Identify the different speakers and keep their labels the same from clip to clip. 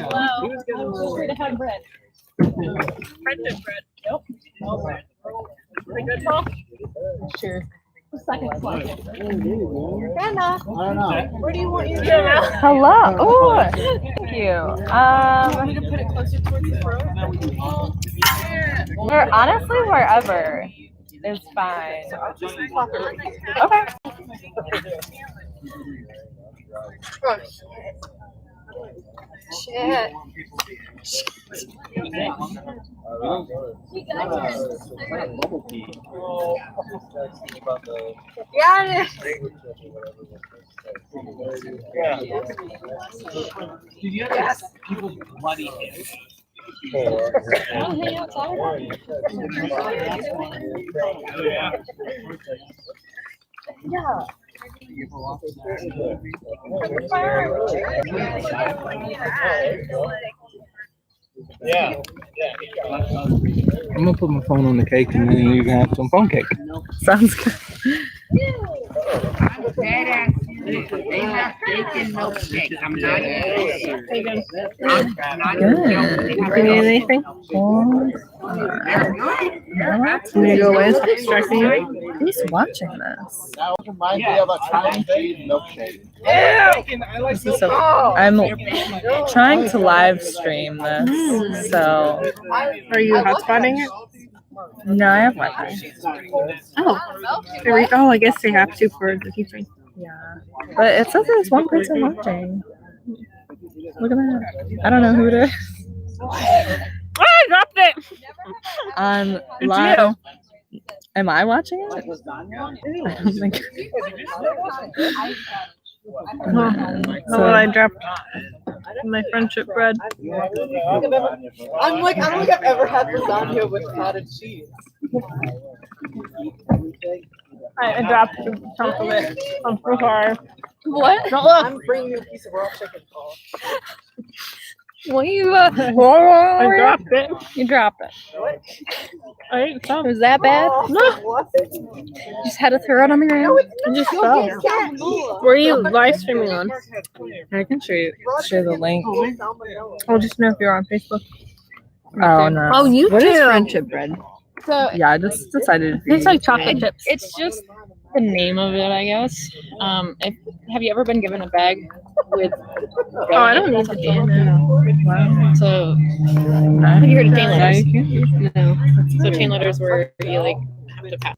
Speaker 1: Hello. Free to have bread. Friendship bread. Yep. Pretty good, Paul? Sure. Second one. Anna, where do you want your dinner?
Speaker 2: Hello. Oh, thank you.
Speaker 1: Want me to put it closer towards the throat?
Speaker 2: Or honestly, wherever is fine. Okay.
Speaker 1: Shit. Got it.
Speaker 3: Did you ever see people's bloody hands?
Speaker 1: Yeah.
Speaker 3: Yeah. I'm gonna put my phone on the cake and then you can have some phone cake.
Speaker 2: Sounds good.
Speaker 4: They have bacon milkshake. I'm not
Speaker 2: Good.
Speaker 4: eating anything?
Speaker 2: Can you go away? Stop distracting you. Who's watching this? This is so. I'm trying to live stream this, so.
Speaker 4: Are you hotspotting it?
Speaker 2: No, I have Wi-Fi.
Speaker 4: Oh, I guess they have to for the teaching.
Speaker 2: Yeah, but it says there's one person watching. Look at that. I don't know who it is.
Speaker 4: I dropped it.
Speaker 2: I'm
Speaker 4: It's
Speaker 2: live.
Speaker 4: you.
Speaker 2: Am I watching it? I don't think.
Speaker 4: I dropped my friendship bread.
Speaker 1: I don't think I've ever had lasagna with cottage cheese.
Speaker 4: I dropped a chunk of it. I'm so sorry.
Speaker 1: What?
Speaker 4: Don't look.
Speaker 1: I'm bringing you a piece of raw chicken, Paul.
Speaker 2: Well, you
Speaker 4: I dropped it.
Speaker 2: You dropped it.
Speaker 4: I ate some.
Speaker 2: Was that bad?
Speaker 4: No.
Speaker 1: What?
Speaker 2: You just had to throw it on the ground.
Speaker 4: It just fell. Where are you live streaming on?
Speaker 2: I can share the link.
Speaker 4: I'll just know if you're on Facebook.
Speaker 2: Oh no.
Speaker 4: Oh, you
Speaker 2: What is
Speaker 4: too.
Speaker 2: friendship bread?
Speaker 4: So
Speaker 2: Yeah, I just decided. to
Speaker 4: it's like chocolate chips.
Speaker 5: It's just the name of it, I guess. Have you ever been given a bag with?
Speaker 4: Oh, I don't need to do that.
Speaker 5: So, have you heard of chain
Speaker 2: Yeah,
Speaker 5: letters?
Speaker 2: you can.
Speaker 5: No. So chain letters where you like have to pass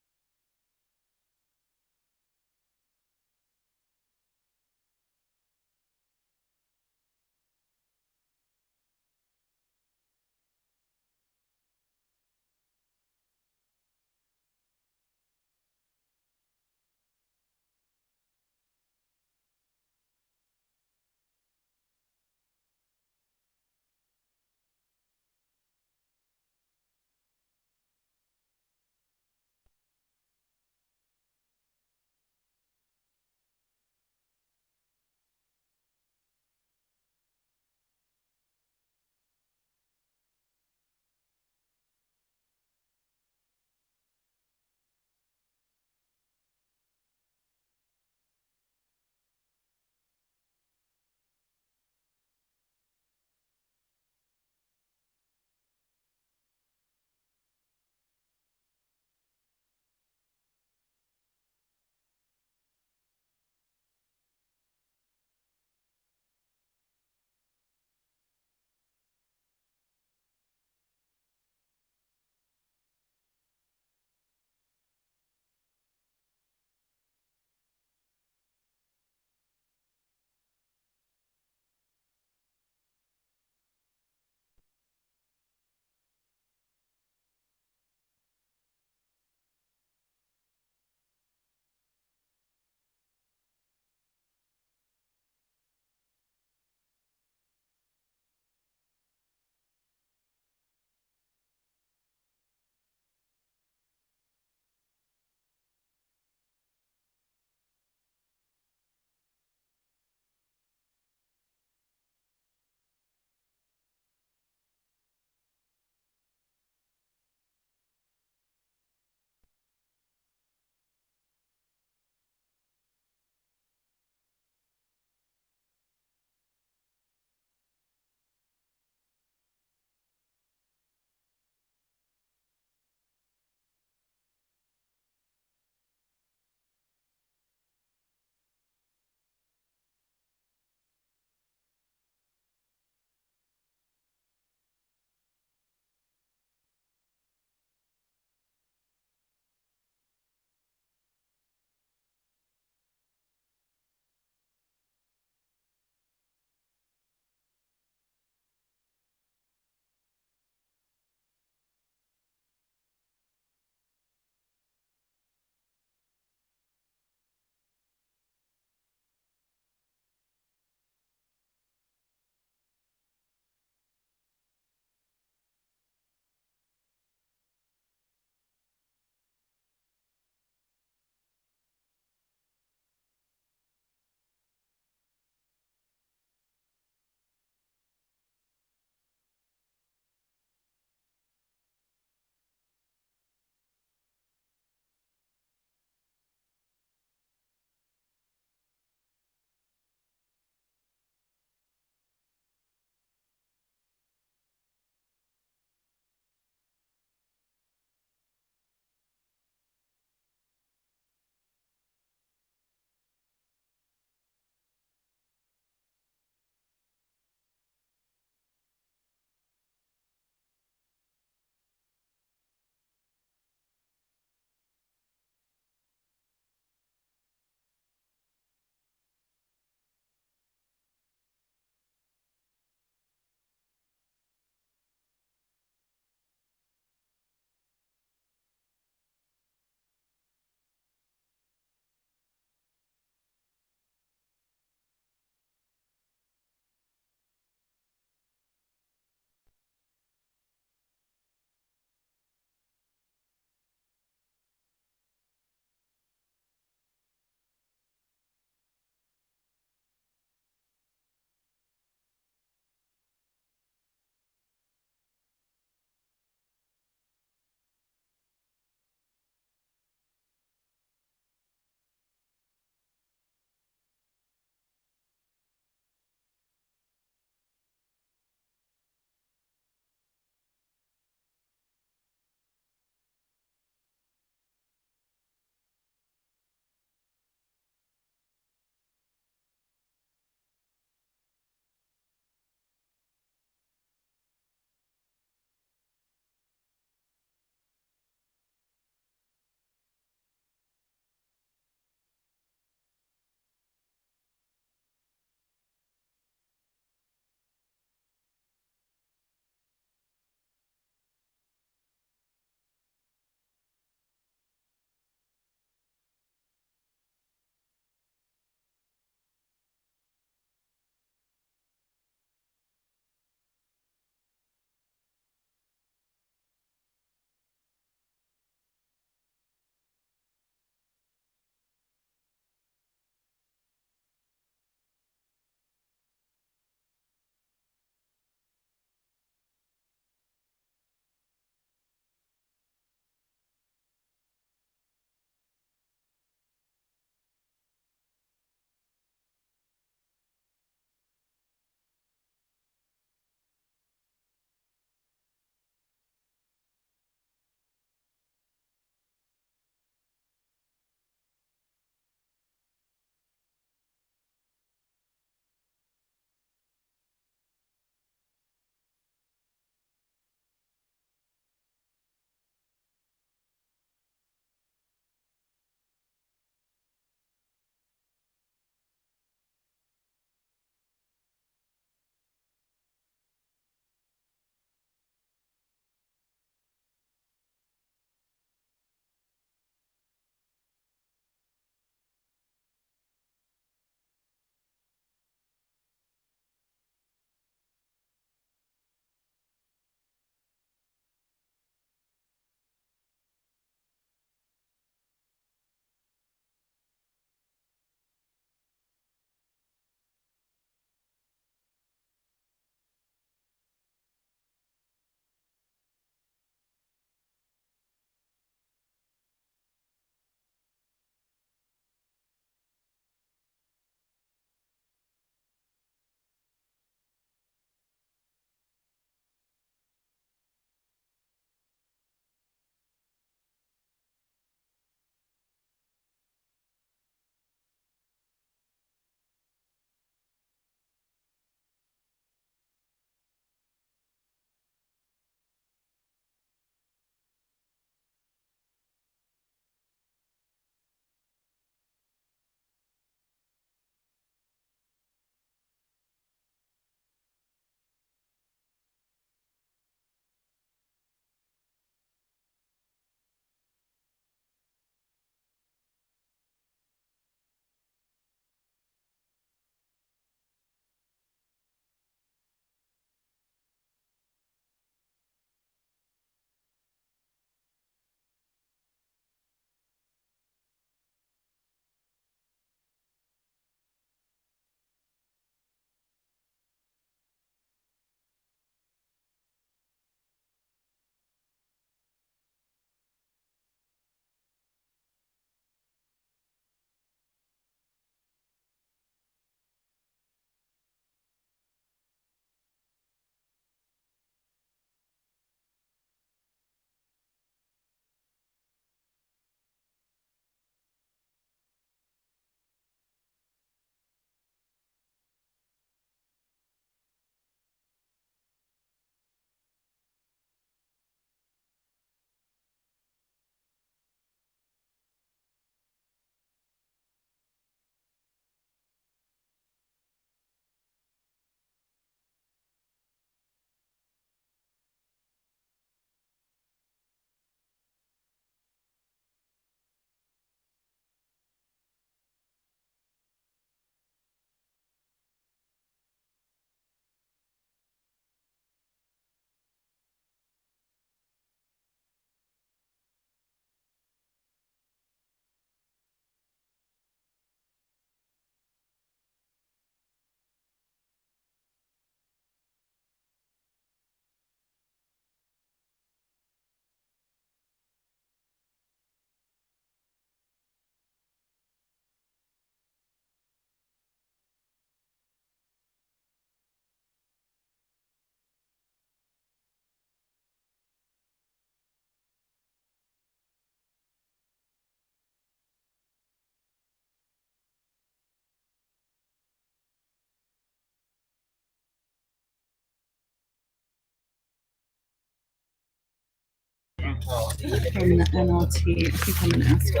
Speaker 4: from the NLT. I think I'm gonna ask her.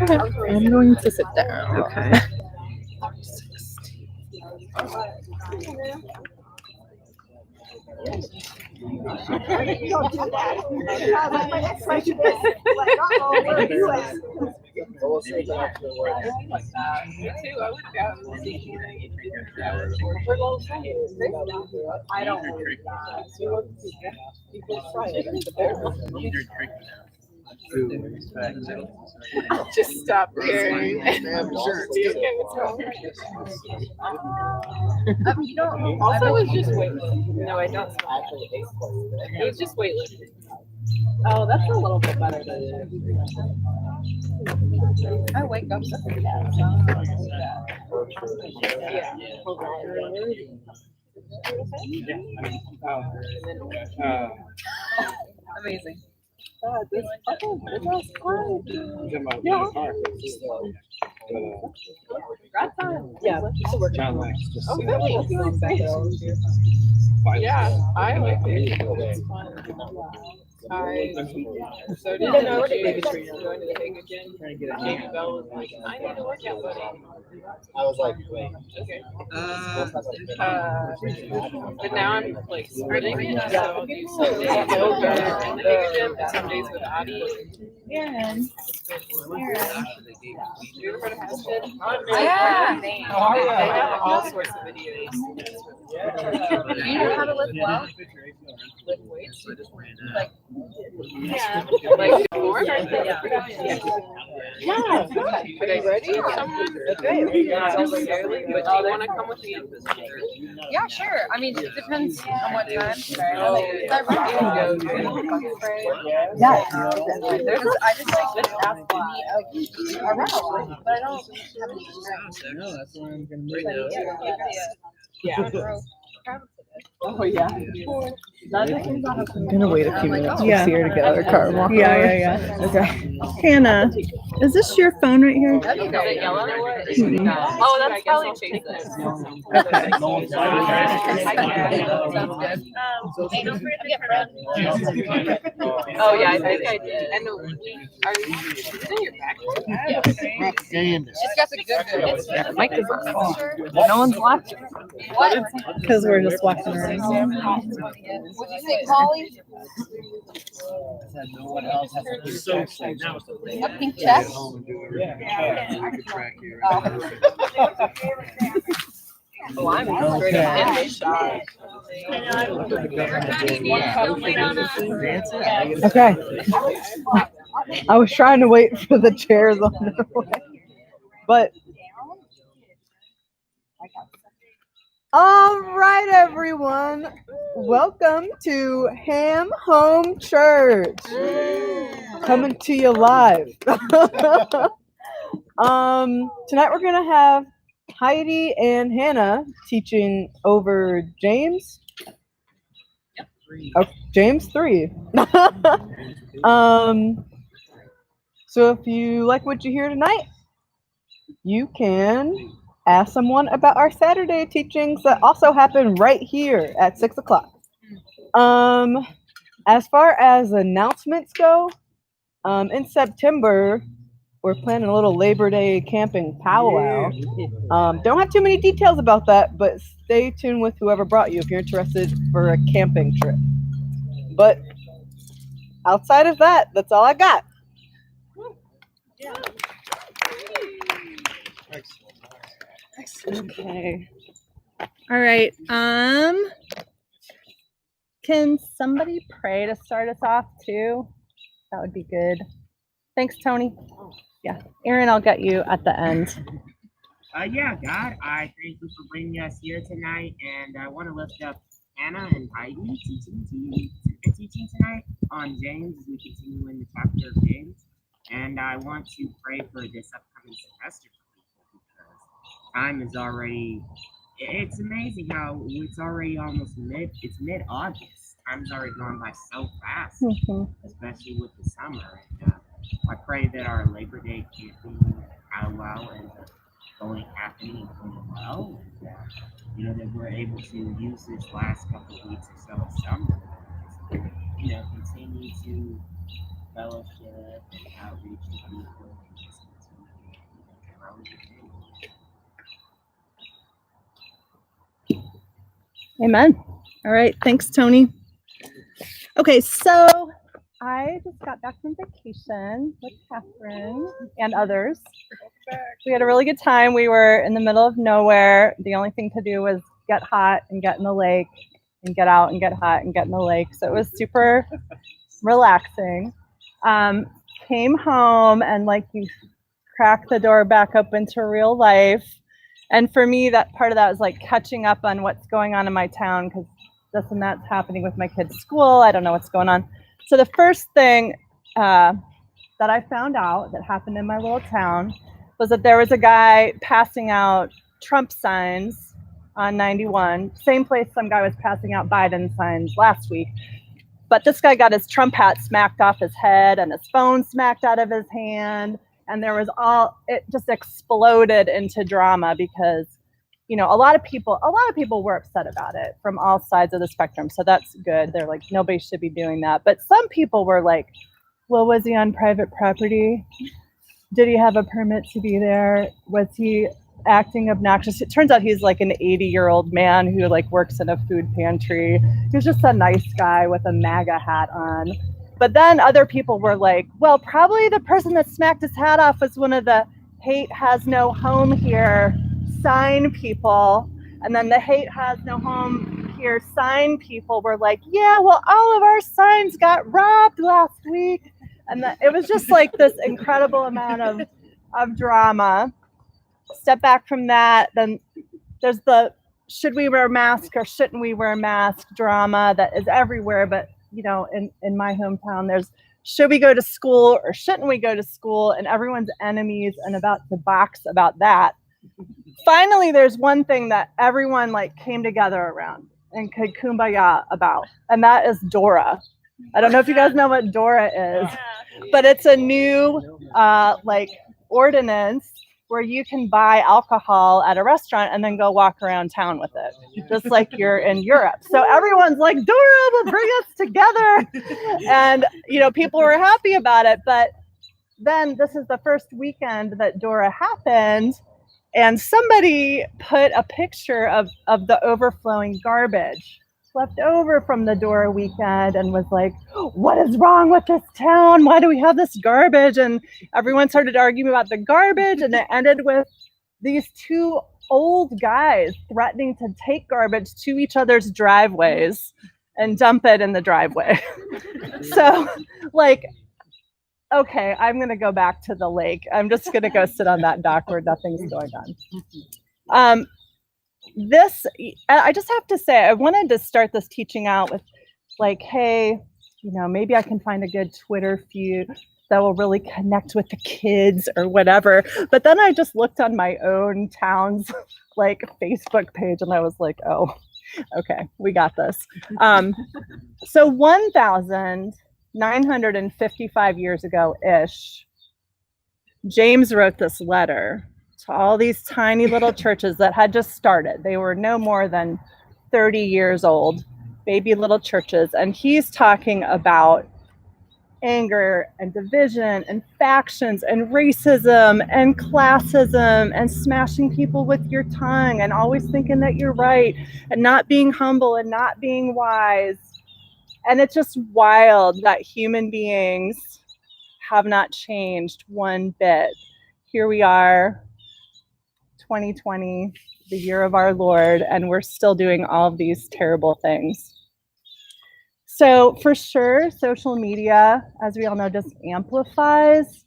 Speaker 2: Okay. I'm going to sit down.
Speaker 4: Okay.
Speaker 1: I don't. Just stop caring. You don't. Also, it was just weightlifting. No, I don't. It was just weightlifting. Oh, that's a little bit better than. I wake up so amazing. This was fun. Yeah. Yeah. Oh, really? Yeah, I like it. It's fun. I so did you know Jade going to the big gym? Jamie Bell was like, I need to work out, buddy.
Speaker 6: I was like, wait.
Speaker 1: Okay. But now I'm like splitting it, so I'll do some days yoga in the big gym and some days with Adi.
Speaker 5: Aaron.
Speaker 1: You ever heard of Aspen?
Speaker 5: Yeah.
Speaker 1: They have all sorts of videos.
Speaker 5: Do you know how to lift well?
Speaker 1: Lift weights? Like, yeah. Like, more? Yeah. Okay, ready? Someone? Okay. Not necessarily, but do you want to come with me?
Speaker 5: Yeah, sure. I mean, it depends on what time.
Speaker 2: Yeah.
Speaker 5: I just like this ask me around, but I don't have any.
Speaker 3: No, that's what I'm gonna do.
Speaker 1: Yeah. Oh, yeah.
Speaker 2: I'm gonna wait a few minutes. We'll
Speaker 4: Yeah.
Speaker 2: see her together. Car and walk over.
Speaker 4: Yeah.
Speaker 2: Okay.
Speaker 4: Hannah, is this your phone right here?
Speaker 1: Is it yellow?
Speaker 4: Mm-mm.
Speaker 1: Oh, that's probably Chase's. Oh, yeah, I think I did. And it's in your back.
Speaker 5: She's got the good.
Speaker 2: Mic is on. No one's watching.
Speaker 5: What?
Speaker 4: Because we're just walking around.
Speaker 5: Would you say Polly? A pink check?
Speaker 1: Oh, I'm straight in this shot.
Speaker 2: Okay. I was trying to wait for the chairs on the way. But all right, everyone. Welcome to Ham Home Church. Coming to you live. Tonight we're gonna have Heidi and Hannah teaching over James. Oh, James 3. So if you like what you hear tonight, you can ask someone about our Saturday teachings that also happen right here at 6 o'clock. As far as announcements go, in September, we're planning a little Labor Day camping powwow. Don't have too many details about that, but stay tuned with whoever brought you if you're interested for a camping trip. But outside of that, that's all I got.
Speaker 4: Okay. All right. Can somebody pray to start us off too? That would be good. Thanks, Tony. Yeah. Aaron, I'll get you at the end.
Speaker 7: Yeah, God, I thank you for bringing us here tonight, and I want to lift up Hannah and Heidi teaching tonight on James as we continue in the chapter of James. And I want to pray for this upcoming semester for people because time is already, it's amazing how it's already almost mid-August. Time's already gone by so fast, especially with the summer. And I pray that our Labor Day camping powwow ends up happening and going well. And, that we're able to use this last couple of weeks or so of summer continue to fellowship and outreach to people and just continue to grow your faith.
Speaker 4: Amen. All right. Thanks, Tony. Okay, so I just got back from vacation with Catherine and others. We had a really good time. We were in the middle of nowhere. The only thing to do was get hot and get in the lake and get out and get hot and get in the lake. So it was super relaxing. Came home and like you crack the door back up into real life. And for me, that part of that was like catching up on what's going on in my town because this and that's happening with my kids' school. I don't know what's going on. So the first thing that I found out that happened in my little town was that there was a guy passing out Trump signs on 91, same place some guy was passing out Biden signs last week. But this guy got his Trump hat smacked off his head and his phone smacked out of his hand. And there was it just exploded into drama because, you know, a lot of people were upset about it from all sides of the spectrum. So that's good. They're like, nobody should be doing that. But some people were like, well, was he on private property? Did he have a permit to be there? Was he acting obnoxious? It turns out he's like an 80-year-old man who like works in a food pantry. He was just a nice guy with a MAGA hat on. But then other people were like, well, probably the person that smacked his hat off was one of the hate has no home here sign people. And then the hate has no home here sign people were like, yeah, well, all of our signs got robbed last week. And it was just like this incredible amount of drama. Step back from that, then there's the should we wear a mask or shouldn't we wear a mask drama that is everywhere. But, you know, in my hometown, there's should we go to school or shouldn't we go to school? And everyone's enemies and about to box about that. Finally, there's one thing that everyone like came together around and could kumbaya about, and that is DORA. I don't know if you guys know what DORA is, but it's a new like ordinance where you can buy alcohol at a restaurant and then go walk around town with it, just like you're in Europe. So everyone's like, DORA will bring us together. And, you know, people were happy about it. But then this is the first weekend that DORA happened. And somebody put a picture of the overflowing garbage left over from the DORA weekend and was like, what is wrong with this town? Why do we have this garbage? And everyone started arguing about the garbage, and it ended with these two old guys threatening to take garbage to each other's driveways and dump it in the driveway. So, like, okay, I'm going to go back to the lake. I'm just going to go sit on that dock where nothing's going on. I just have to say, I wanted to start this teaching out with like, hey, you know, maybe I can find a good Twitter feud that will really connect with the kids or whatever. But then I just looked on my own town's like Facebook page and I was like, oh, okay, we got this. So 1,955 years ago-ish, James wrote this letter to all these tiny little churches that had just started. They were no more than 30 years old, baby little churches. And he's talking about anger and division and factions and racism and classism and smashing people with your tongue and always thinking that you're right and not being humble and not being wise. And it's just wild that human beings have not changed one bit. Here we are, 2020, the year of our Lord, and we're still doing all of these terrible things. So for sure, social media, as we all know, just amplifies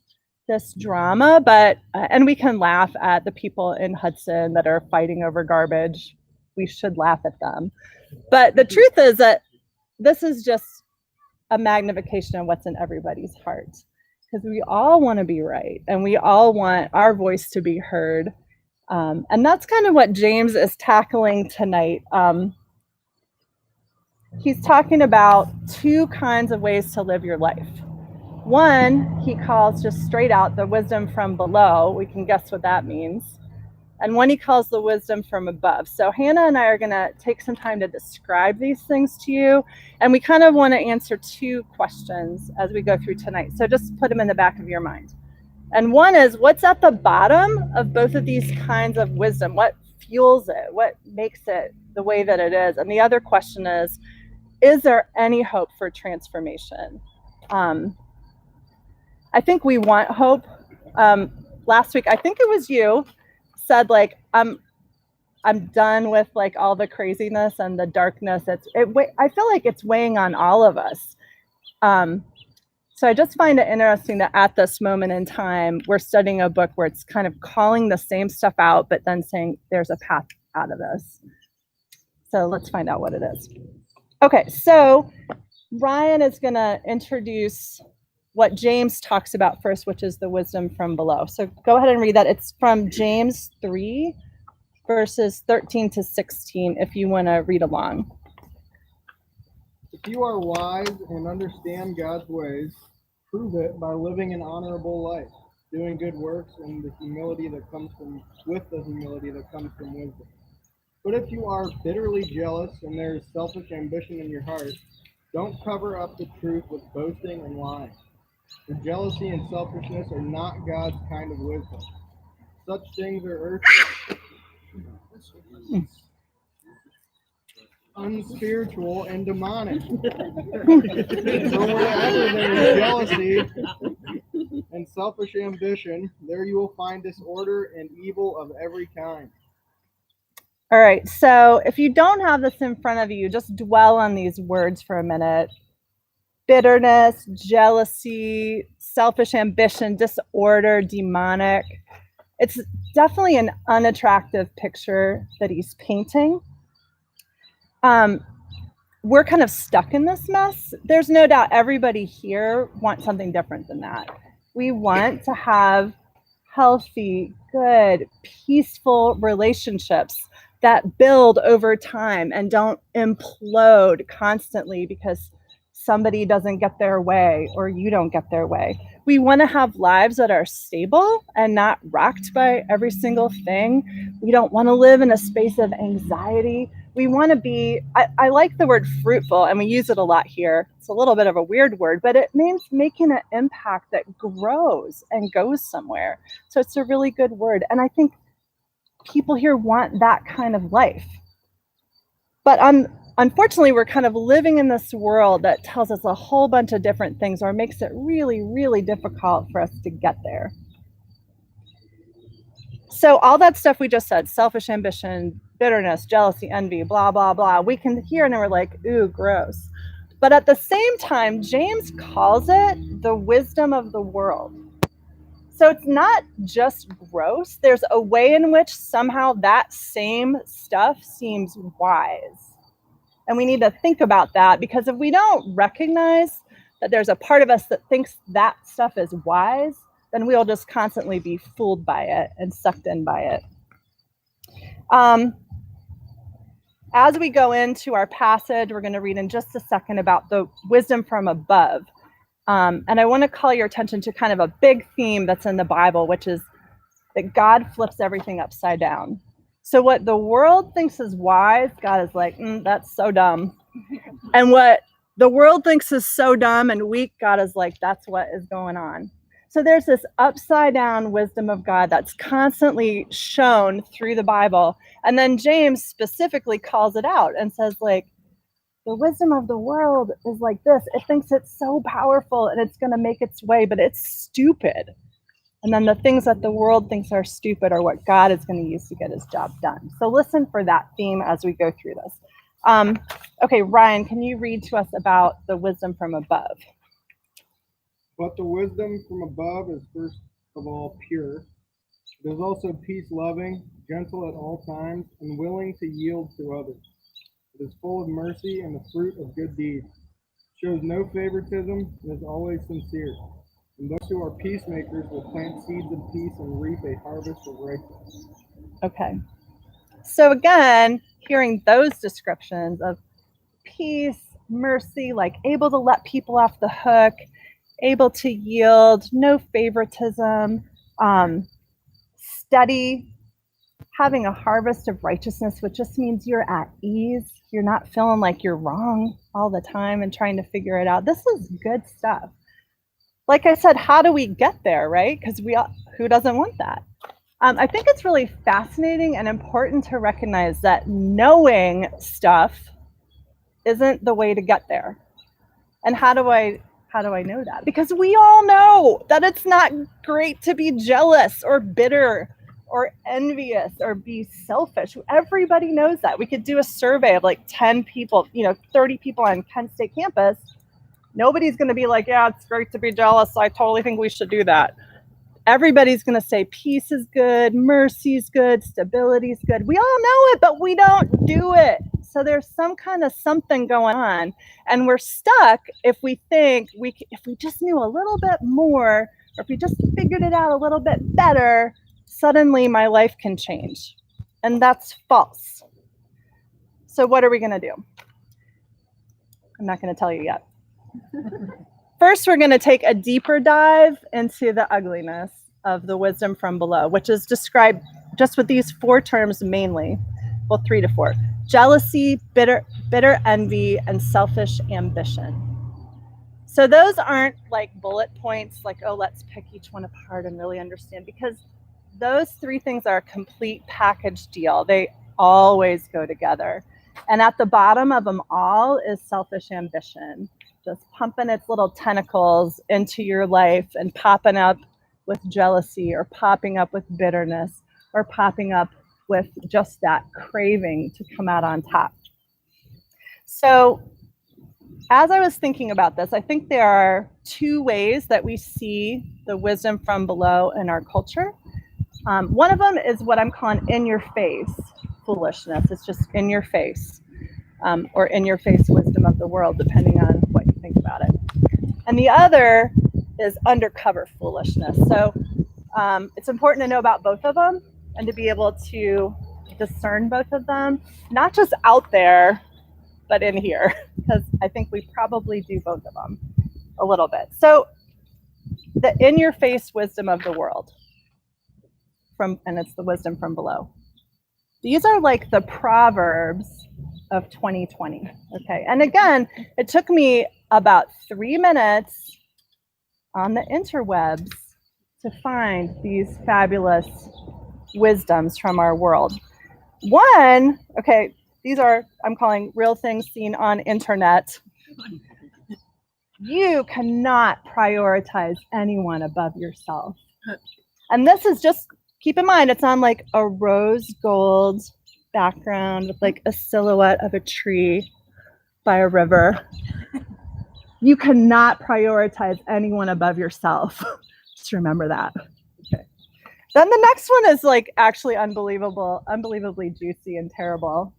Speaker 4: this drama, but, and we can laugh at the people in Hudson that are fighting over garbage. We should laugh at them. But the truth is that this is just a magnification of what's in everybody's heart, because we all want to be right and we all want our voice to be heard. And that's kind of what James is tackling tonight. He's talking about two kinds of ways to live your life. One, he calls just straight out the wisdom from below. We can guess what that means. and one he calls the wisdom from above. So Hannah and I are going to take some time to describe these things to you, and we kind of want to answer two questions as we go through tonight. So just put them in the back of your mind. And one is, what's at the bottom of both of these kinds of wisdom? What fuels it? What makes it the way that it is? And the other question is there any hope for transformation? I think we want hope. Last week, I think it was you said, like, I'm done with like all the craziness and the darkness. I feel like it's weighing on all of us. So I just find it interesting that at this moment in time, we're studying a book where it's kind of calling the same stuff out, but then saying there's a path out of this. So let's find out what it is. Okay, so Ryan is going to introduce what James talks about first, which is the wisdom from below. So go ahead and read that. It's from James 3, verses 13 to 16, if you want to read along.
Speaker 8: If you are wise and understand God's ways, prove it by living an honorable life, doing good works and with the humility that comes from wisdom. But if you are bitterly jealous and there is selfish ambition in your heart, don't cover up the truth with boasting and lying. For jealousy and selfishness are not God's kind of wisdom. Such things are earthly, unspiritual, and demonic. So wherever there is jealousy and selfish ambition, there you will find disorder and evil of every kind.
Speaker 4: All right, so if you don't have this in front of you, just dwell on these words for a minute. Bitterness, jealousy, selfish ambition, disorder, demonic. It's definitely an unattractive picture that he's painting. We're kind of stuck in this mess. There's no doubt everybody here wants something different than that. We want to have healthy, good, peaceful relationships that build over time and don't implode constantly because somebody doesn't get their way or you don't get their way. We want to have lives that are stable and not rocked by every single thing. We don't want to live in a space of anxiety. We want to be, I like the word fruitful, and we use it a lot here. It's a little bit of a weird word, but it means making an impact that grows and goes somewhere. So it's a really good word. And I think people here want that kind of life. But unfortunately, we're kind of living in this world that tells us a whole bunch of different things, or makes it really, really difficult for us to get there. So all that stuff we just said, selfish ambition, bitterness, jealousy, envy, blah, blah, blah, we can hear and we're like, ooh, gross. But at the same time, James calls it the wisdom of the world. So it's not just gross. There's a way in which somehow that same stuff seems wise. And we need to think about that, because if we don't recognize that there's a part of us that thinks that stuff is wise, then we'll just constantly be fooled by it and sucked in by it. As we go into our passage, we're going to read in just a second about the wisdom from above. And I want to call your attention to kind of a big theme that's in the Bible, which is that God flips everything upside down. So what the world thinks is wise, God is like, that's so dumb. And what the world thinks is so dumb and weak, God is like, that's what is going on. So there's this upside down wisdom of God that's constantly shown through the Bible. And then James specifically calls it out and says, like, the wisdom of the world is like this. It thinks it's so powerful and it's going to make its way, but it's stupid. And then the things that the world thinks are stupid are what God is going to use to get his job done. So listen for that theme as we go through this. Okay, Ryan, can you read to us about the wisdom from above?
Speaker 8: But the wisdom from above is first of all pure. It is also peace-loving, gentle at all times, and willing to yield to others. It is full of mercy and the fruit of good deeds. It shows no favoritism and is always sincere. And those who are peacemakers will plant seeds of peace and reap a harvest of righteousness.
Speaker 4: Okay. So again, hearing those descriptions of peace, mercy, like able to let people off the hook, able to yield, no favoritism, steady, having a harvest of righteousness, which just means you're at ease. You're not feeling like you're wrong all the time and trying to figure it out. This is good stuff. Like I said, how do we get there, right? Because who doesn't want that? I think it's really fascinating and important to recognize that knowing stuff isn't the way to get there. And how do I know that? Because we all know that it's not great to be jealous or bitter or envious or be selfish. Everybody knows that. We could do a survey of like 10 people, 30 people on Kent State campus. Nobody's going to be like, yeah, it's great to be jealous. I totally think we should do that. Everybody's going to say peace is good, mercy is good, stability is good. We all know it, but we don't do it. So there's some kind of something going on. And we're stuck if we think if we just knew a little bit more, or if we just figured it out a little bit better, suddenly my life can change. And that's false. So what are we going to do? I'm not going to tell you yet. First, we're going to take a deeper dive into the ugliness of the wisdom from below, which is described just with these 4 terms mainly. Well, 3 to 4. Jealousy, bitter envy, and selfish ambition. So those aren't like bullet points, like, oh, let's pick each one apart and really understand, because those 3 things are a complete package deal. They always go together. And at the bottom of them all is selfish ambition, just pumping its little tentacles into your life and popping up with jealousy, or popping up with bitterness, or popping up with just that craving to come out on top. So as I was thinking about this, I think there are 2 ways that we see the wisdom from below in our culture. One of them is what I'm calling in your face foolishness. It's just in your face, or in your face wisdom of the world, depending on what you think about it. And the other is undercover foolishness. So it's important to know about both of them and to be able to discern both of them, not just out there, but in here, because I think we probably do both of them a little bit. So the in your face wisdom of the world, and it's the wisdom from below. These are like the Proverbs of 2020, okay? And again, it took me about 3 minutes on the interwebs to find these fabulous wisdoms from our world. One, okay, these are, I'm calling real things seen on internet. You cannot prioritize anyone above yourself. And this is just, keep in mind, it's on like a rose gold background with like a silhouette of a tree by a river. You cannot prioritize anyone above yourself. Just remember that. Okay. Then the next one is like actually unbelievably juicy and terrible.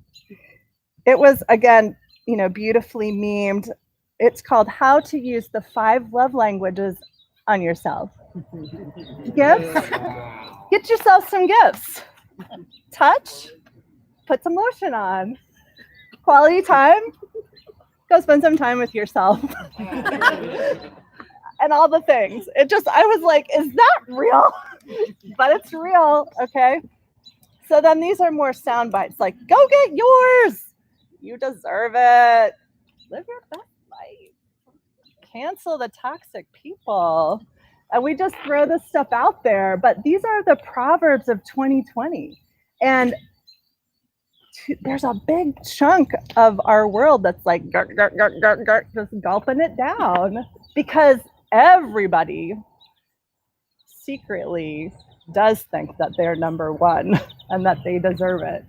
Speaker 4: It was, again, beautifully memed. It's called How to Use the 5 Love Languages on Yourself. Gifts? Get yourself some gifts. Touch? Put some lotion on. Quality time? Go spend some time with yourself. And all the things. I was like, is that real? But it's real, okay? So then these are more sound bites, like, go get yours. You deserve it. Live your best life. Cancel the toxic people. And we just throw this stuff out there. But these are the Proverbs of 2020. And there's a big chunk of our world that's like, just gulping it down. Because everybody secretly does think that they're number one and that they deserve it.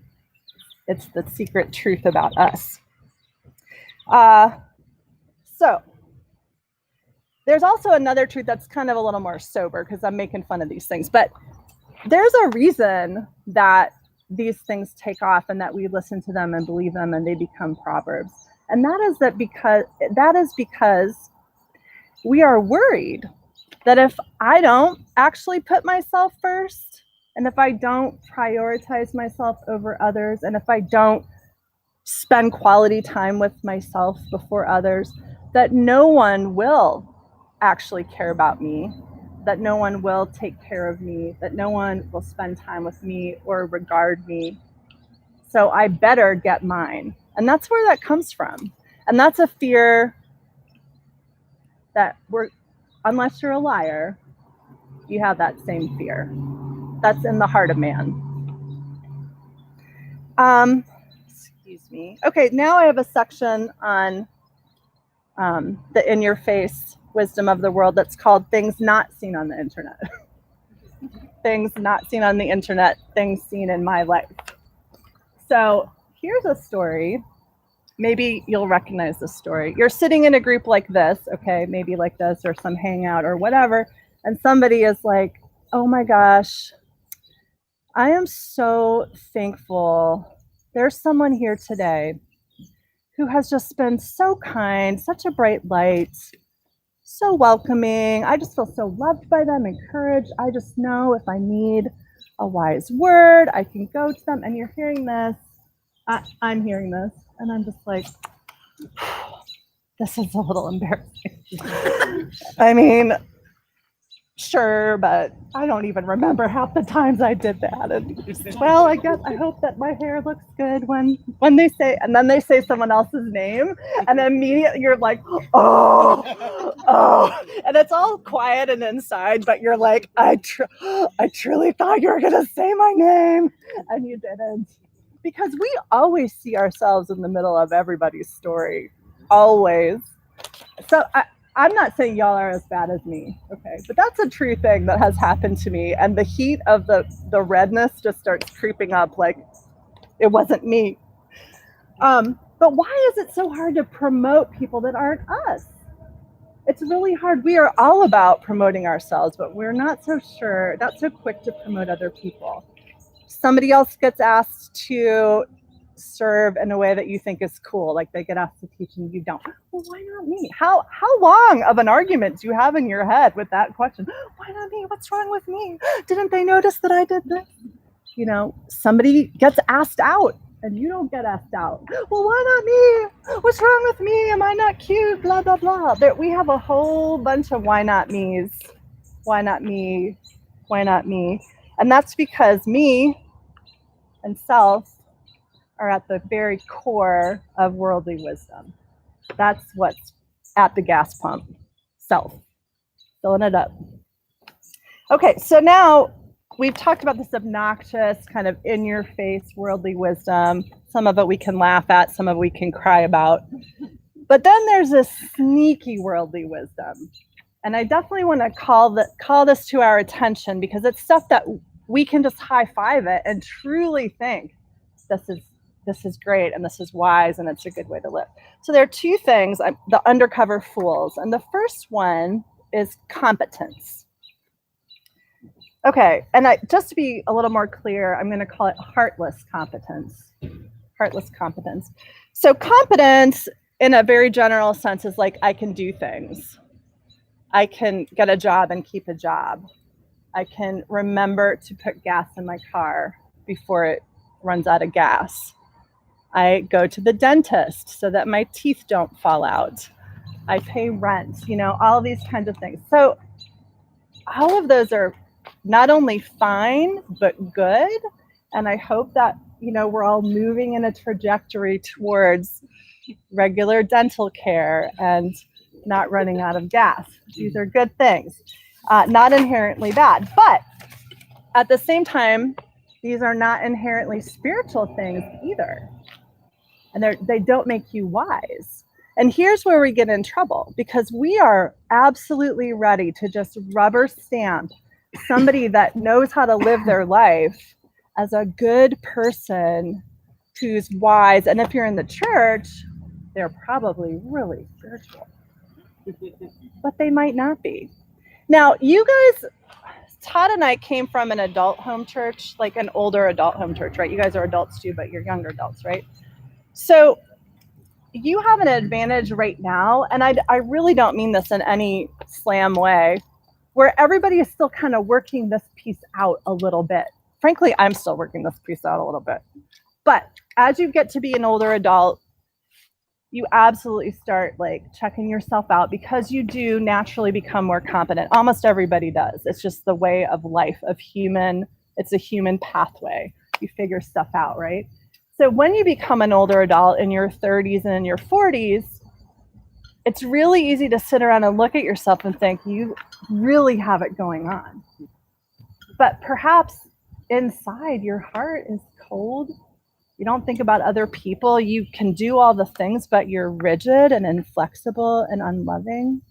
Speaker 4: It's the secret truth about us. So there's also another truth that's kind of a little more sober, because I'm making fun of these things, but there's a reason that these things take off and that we listen to them and believe them and they become proverbs. And that is because we are worried that if I don't actually put myself first, and if I don't prioritize myself over others, and if I don't spend quality time with myself before others, that no one will actually care about me that no one will take care of me, that no one will spend time with me or regard me. So I better get mine. And that's where that comes from. And that's a fear that unless you're a liar, you have that same fear. That's in the heart of man. Excuse me. Okay, now I have a section on the in-your-face wisdom of the world that's called Things Not Seen on the Internet. Things not seen on the internet, things seen in my life. So here's a story. Maybe you'll recognize this story. You're sitting in a group like this, okay, maybe like this or some hangout or whatever, and somebody is like, oh my gosh, I am so thankful there's someone here today who has just been so kind, such a bright light, so welcoming. I just feel so loved by them, encouraged. I just know if I need a wise word, I can go to them. And you're hearing this, I'm hearing this, and I'm just like, this is a little embarrassing. I mean, sure, but I don't even remember half the times I did that. And well, I guess I hope that my hair looks good when they say, and then they say someone else's name, and then immediately you're like, oh, and it's all quiet and inside, but you're like, I truly thought you were gonna say my name, and you didn't, because we always see ourselves in the middle of everybody's story, always. So I'm not saying y'all are as bad as me, okay? But that's a true thing that has happened to me. And the heat of the redness just starts creeping up like it wasn't me. But why is it so hard to promote people that aren't us? It's really hard. We are all about promoting ourselves, but we're not so quick to promote other people. Somebody else gets asked to serve in a way that you think is cool, like they get asked to teach and you don't. Well, why not me? How long of an argument do you have in your head with that question? Why not me? What's wrong with me? Didn't they notice that I did this? You know, somebody gets asked out and you don't get asked out. Well, why not me? What's wrong with me? Am I not cute? Blah, blah, blah. We have a whole bunch of why not me's. Why not me? Why not me? And that's because me and self are at the very core of worldly wisdom. That's what's at the gas pump, self, filling it up. Okay, so now we've talked about this obnoxious kind of in-your-face worldly wisdom. Some of it we can laugh at, some of it we can cry about. But then there's this sneaky worldly wisdom. And I definitely want to call this to our attention, because it's stuff that we can just high-five it and truly think, this is great and this is wise and it's a good way to live. So there are two things, the undercover fools. And the first one is competence. Okay, and just to be a little more clear, I'm going to call it heartless competence. Heartless competence. So competence in a very general sense is like, I can do things. I can get a job and keep a job. I can remember to put gas in my car before it runs out of gas. I go to the dentist so that my teeth don't fall out. I pay rent, all these kinds of things. So all of those are not only fine, but good. And I hope that, we're all moving in a trajectory towards regular dental care and not running out of gas. These are good things, not inherently bad. But at the same time, these are not inherently spiritual things either. And they don't make you wise. And here's where we get in trouble, because we are absolutely ready to just rubber stamp somebody that knows how to live their life as a good person who's wise. And if you're in the church, they're probably really spiritual, but they might not be. Now, you guys, Todd and I came from an adult home church, like an older adult home church, right? You guys are adults too, but you're younger adults, right? So you have an advantage right now, and I really don't mean this in any slam way, where everybody is still kind of working this piece out a little bit. Frankly, I'm still working this piece out a little bit. But as you get to be an older adult, you absolutely start like checking yourself out, because you do naturally become more competent. Almost everybody does. It's just the way of life of human. It's a human pathway. You figure stuff out, right? So when you become an older adult in your 30s and in your 40s, it's really easy to sit around and look at yourself and think you really have it going on. But perhaps inside your heart is cold. You don't think about other people. You can do all the things, but you're rigid and inflexible and unloving.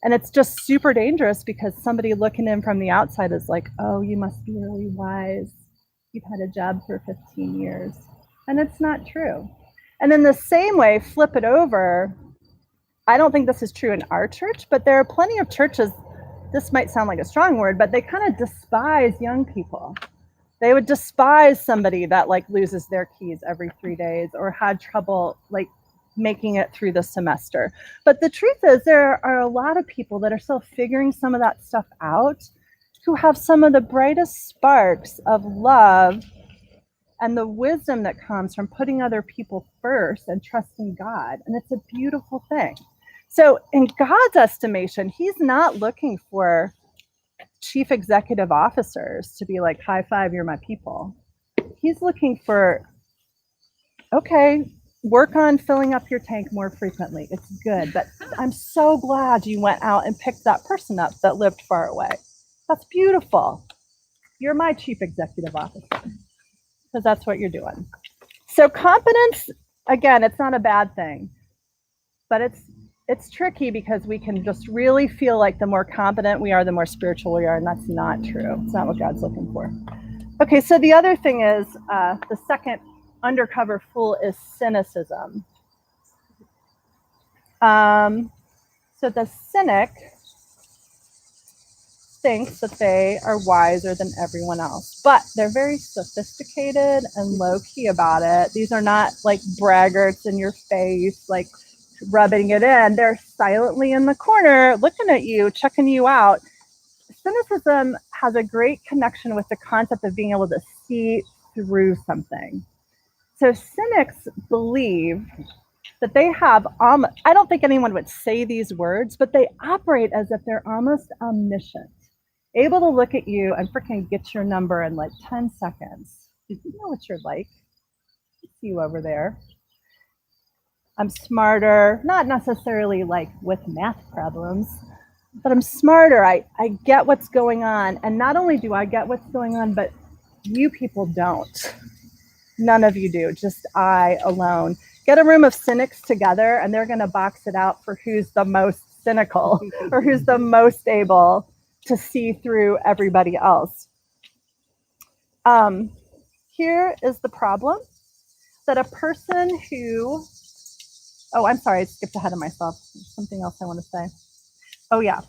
Speaker 4: And it's just super dangerous, because somebody looking in from the outside is like, oh, you must be really wise. You've had a job for 15 years. And it's not true. And in the same way, flip it over. I don't think this is true in our church, but there are plenty of churches, this might sound like a strong word, but they kind of despise young people. They would despise somebody that like loses their keys every 3 days or had trouble like making it through the semester. But the truth is, there are a lot of people that are still figuring some of that stuff out, who have some of the brightest sparks of love and the wisdom that comes from putting other people first and trusting God. And it's a beautiful thing. So in God's estimation, he's not looking for chief executive officers to be like, high five, you're my people. He's looking for, okay, work on filling up your tank more frequently. It's good, but I'm so glad you went out and picked that person up that lived far away. That's beautiful. You're my chief executive officer, because that's what you're doing. So competence, again, it's not a bad thing, but it's tricky, because we can just really feel like the more competent we are, the more spiritual we are, and that's not true. It's not what God's looking for. Okay, so the other thing is, the second undercover fool is cynicism. So the cynic thinks that they are wiser than everyone else, but they're very sophisticated and low-key about it. These are not like braggarts in your face, like rubbing it in. They're silently in the corner looking at you, checking you out. Cynicism has a great connection with the concept of being able to see through something. So cynics believe that they have, I don't think anyone would say these words, but they operate as if they're almost omniscient, able to look at you and freaking get your number in like 10 seconds. You know what you're like. I see you over there. I'm smarter, not necessarily like with math problems, but I'm smarter. I get what's going on. And not only do I get what's going on, but you people don't. None of you do, just I alone. Get a room of cynics together and they're going to box it out for who's the most cynical or who's the most able to see through everybody else. Here is the problem, that a person who, oh, I'm sorry, I skipped ahead of myself. There's something else I want to say. Oh, yeah.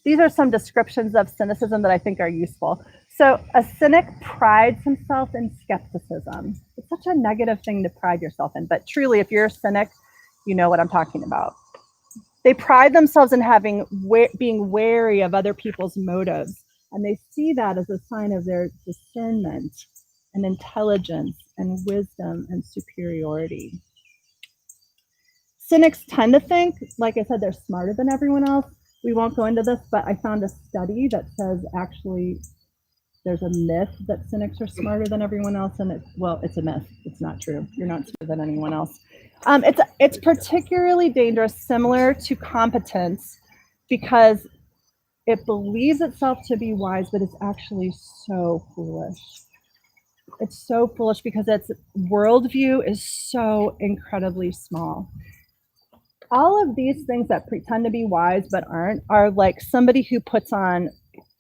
Speaker 4: These are some descriptions of cynicism that I think are useful. So a cynic prides himself in skepticism. It's such a negative thing to pride yourself in, but truly, if you're a cynic, you know what I'm talking about. They pride themselves in being wary of other people's motives, and they see that as a sign of their discernment and intelligence and wisdom and superiority. Cynics tend to think, like I said, they're smarter than everyone else. We won't go into this, but I found a study that says actually there's a myth that cynics are smarter than everyone else, and it's a myth. It's not true. You're not smarter than anyone else. It's particularly dangerous, similar to competence, because it believes itself to be wise, but it's actually so foolish. It's so foolish because its worldview is so incredibly small. All of these things that pretend to be wise but aren't are like somebody who puts on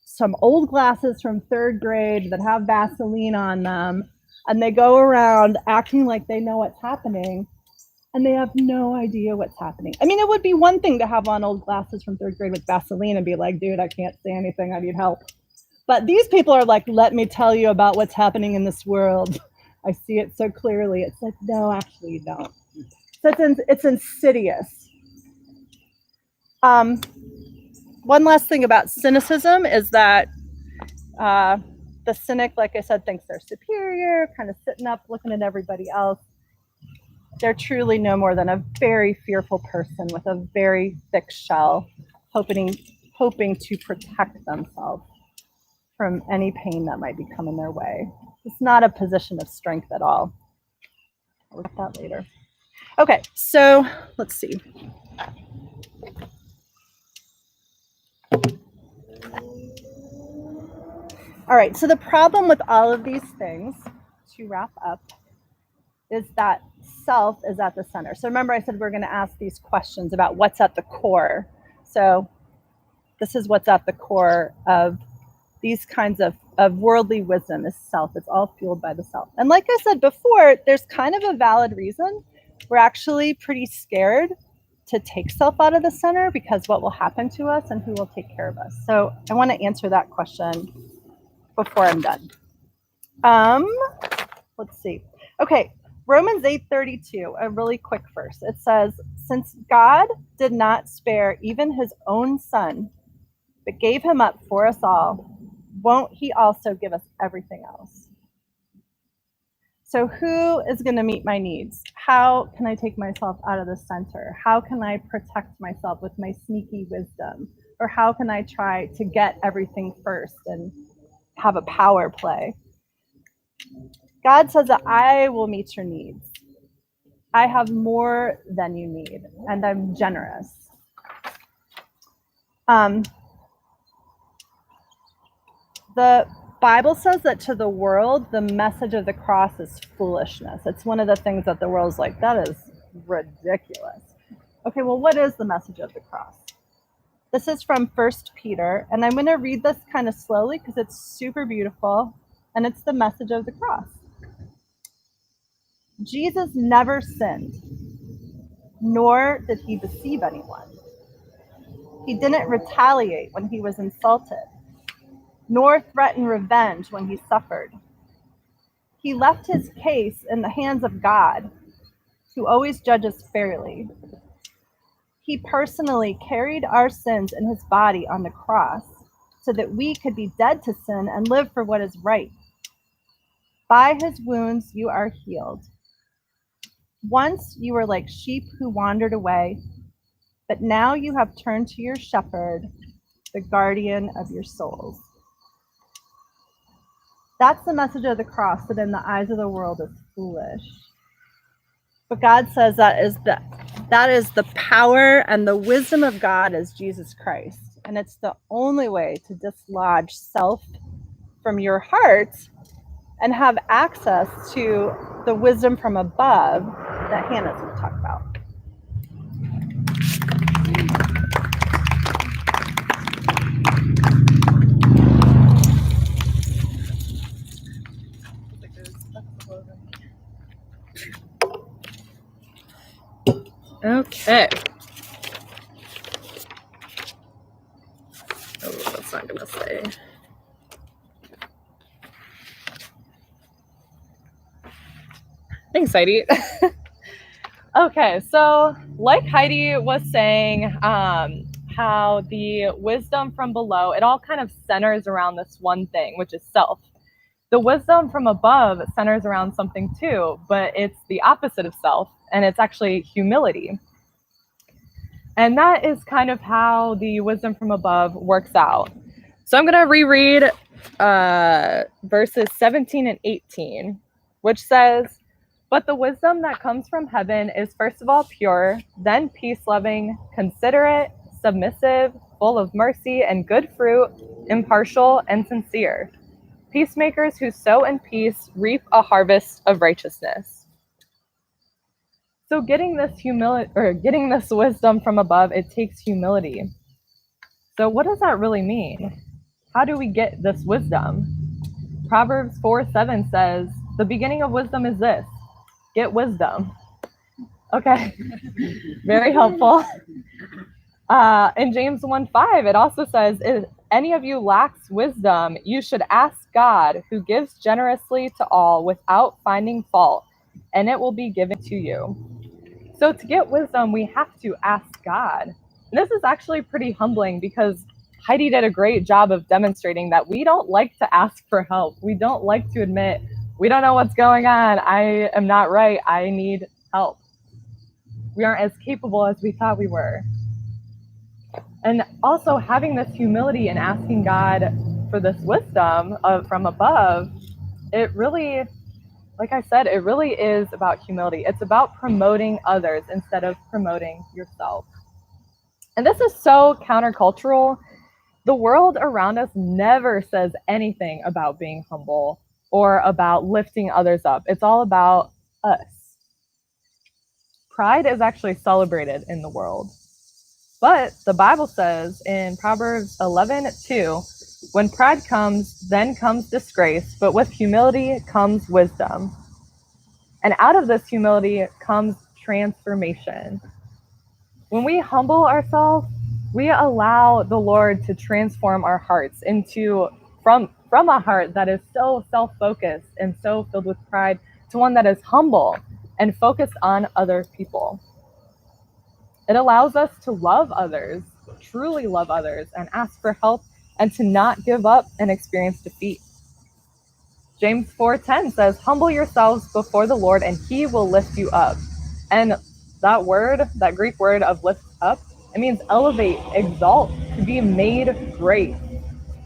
Speaker 4: some old glasses from 3rd grade that have Vaseline on them, and they go around acting like they know what's happening, and they have no idea what's happening. I mean, it would be one thing to have on old glasses from 3rd grade with Vaseline and be like, dude, I can't see anything, I need help. But these people are like, let me tell you about what's happening in this world. I see it so clearly. It's like, no, actually you don't. So it's insidious. One last thing about cynicism is that The cynic, like I said, thinks they're superior, kind of sitting up, looking at everybody else. They're truly no more than a very fearful person with a very thick shell, hoping to protect themselves from any pain that might be coming their way. It's not a position of strength at all. I'll look at that later. Okay, so let's see. All right, so the problem with all of these things, to wrap up, is that self is at the center. So remember I said we're going to ask these questions about what's at the core. So this is what's at the core of these kinds of worldly wisdom is self. It's all fueled by the self. And like I said before, there's kind of a valid reason. We're actually pretty scared to take self out of the center because what will happen to us and who will take care of us. So I want to answer that question before I'm done. Let's see. Okay, Romans 8:32, a really quick verse. It says, since God did not spare even his own son, but gave him up for us all, won't he also give us everything else? So who is going to meet my needs? How can I take myself out of the center? How can I protect myself with my sneaky wisdom? Or how can I try to get everything first and have a power play? God says that I will meet your needs. I have more than you need, and I'm generous. The Bible says that to the world, the message of the cross is foolishness. It's one of the things that the world's like, that is ridiculous. Okay, well, what is the message of the cross? This is from 1 Peter, and I'm going to read this kind of slowly because it's super beautiful, and it's the message of the cross. Jesus never sinned, nor did he deceive anyone. He didn't retaliate when he was insulted, nor threaten revenge when he suffered. He left his case in the hands of God, who always judges fairly. He personally carried our sins in his body on the cross so that we could be dead to sin and live for what is right. By his wounds you are healed. Once you were like sheep who wandered away, but now you have turned to your shepherd, the guardian of your souls. That's the message of the cross that in the eyes of the world is foolish. But God says that is the power and the wisdom of God is Jesus Christ. And it's the only way to dislodge self from your heart and have access to the wisdom from above that Hannah's going to talk about.
Speaker 5: Okay. Oh, that's not gonna say. Thanks, Heidi.
Speaker 1: Okay, so like Heidi was saying, how the wisdom from below, it all kind of centers around this one thing, which is self. The wisdom from above centers around something too, but it's the opposite of self, and it's actually humility. And that is kind of how the wisdom from above works out. So I'm going to reread verses 17 and 18, which says, but the wisdom that comes from heaven is first of all pure, then peace-loving, considerate, submissive, full of mercy and good fruit, impartial and sincere. Peacemakers who sow in peace reap a harvest of righteousness. So getting this wisdom from above, it takes humility. So what does that really mean? How do we get this wisdom? Proverbs 4:7 says, the beginning of wisdom is this, get wisdom. Okay, very helpful. In James 1:5, it also says, if any of you lacks wisdom, you should ask God, who gives generously to all without finding fault, and it will be given to you. So to get wisdom, we have to ask God. And this is actually pretty humbling because
Speaker 4: Heidi did a great job of demonstrating that we don't like to ask for help. We don't like to admit, we don't know what's going on. I am not right. I need help. We aren't as capable as we thought we were. And also having this humility and asking God for this wisdom from above, it really, like I said, it really is about humility. It's about promoting others instead of promoting yourself. And this is so countercultural. The world around us never says anything about being humble or about lifting others up. It's all about us. Pride is actually celebrated in the world. But the Bible says in Proverbs 11:2, when pride comes, then comes disgrace, but with humility comes wisdom. And out of this humility comes transformation. When we humble ourselves, we allow the Lord to transform our hearts into from a heart that is so self-focused and so filled with pride to one that is humble and focused on other people. It allows us to love others, truly love others, and ask for help and to not give up and experience defeat. James 4:10 says, humble yourselves before the Lord and he will lift you up. And that word, that Greek word of lift up, it means elevate, exalt, to be made great.